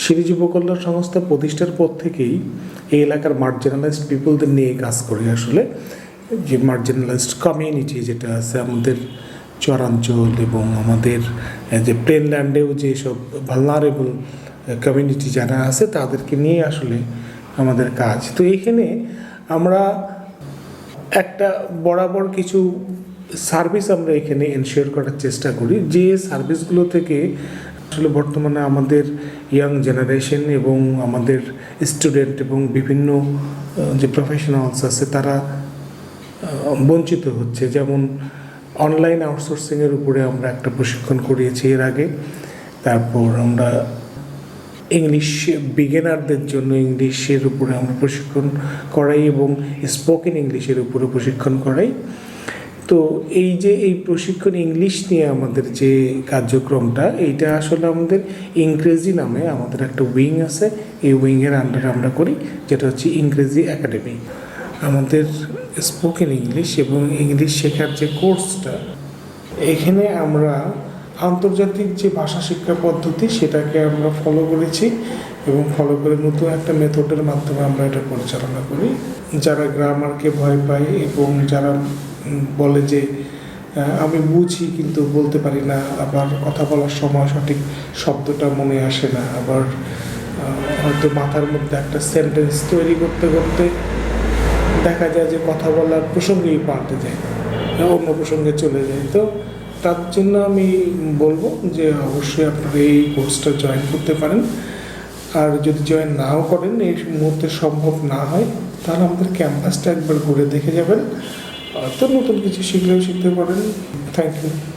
সিরি যুব কল্যাণ সংস্থা প্রতিষ্ঠার পর থেকেই এই এলাকার মার্জিনালাইজড পিপলদের নিয়ে কাজ করি। আসলে যে মার্জিনালাইজড কমিউনিটি যেটা আছে আমাদের চরাঞ্চল এবং আমাদের যে প্লেনল্যান্ডেও যেসব ভালনারেবল কমিউনিটি যারা আছে তাদেরকে নিয়ে আসলে আমাদের কাজ। তো এইখানে আমরা একটা বরাবর কিছু সার্ভিস আমরা এখানে এনশিওর করার চেষ্টা করি, যে সার্ভিসগুলো থেকে আসলে বর্তমানে আমাদের ইয়াং জেনারেশন এবং আমাদের স্টুডেন্ট এবং বিভিন্ন যে প্রফেশনালস আছে তারা বঞ্চিত হচ্ছে। যেমন অনলাইন আউটসোর্সিংয়ের উপরে আমরা একটা প্রশিক্ষণ করিয়েছি এর আগে। তারপর আমরা ইংলিশ বিগিনারদের জন্য ইংলিশের উপরে আমরা প্রশিক্ষণ করাই এবং স্পোকেন ইংলিশের উপরে প্রশিক্ষণ করাই। তো এই যে এই প্রশিক্ষণ ইংলিশ নিয়ে আমাদের যে কার্যক্রমটা, এইটা আসলে আমাদের ইংরেজি নামে আমাদের একটা উইং আছে। এই উইংয়ের আন্ডারে আমরা করি, যেটা হচ্ছে ইংরেজি একাডেমি। আমাদের স্পোকেন ইংলিশ এবং ইংলিশ শেখার যে কোর্সটা, এখানে আমরা আন্তর্জাতিক যে ভাষা শিক্ষা পদ্ধতি সেটাকে আমরা ফলো করেছি এবং ফলো করে নতুন একটা মেথডের মাধ্যমে আমরা এটা পরিচালনা করি। যারা গ্রামারকে ভয় পায় এবং যারা বলে যে আমি বুঝি কিন্তু বলতে পারি না, আবার কথা বলার সময় সঠিক শব্দটা মনে আসে না, আবার হয়তো মাথার মধ্যে একটা সেন্টেন্স তৈরি করতে করতে দেখা যায় যে কথা বলার প্রসঙ্গেই পাল্টে যায়, অন্য প্রসঙ্গে চলে যায়। তো তার জন্য আমি বলবো যে অবশ্যই আপনারা এই কোর্সটা জয়েন করতে পারেন। আর যদি জয়েন নাও করেন, এই মুহূর্তে সম্ভব না হয়, তাহলে আমাদের ক্যাম্পাসটা একবার ঘুরে দেখে যাবেন, তো নতুন কিছু শিখলেও শিখতে পারেন। Thank you.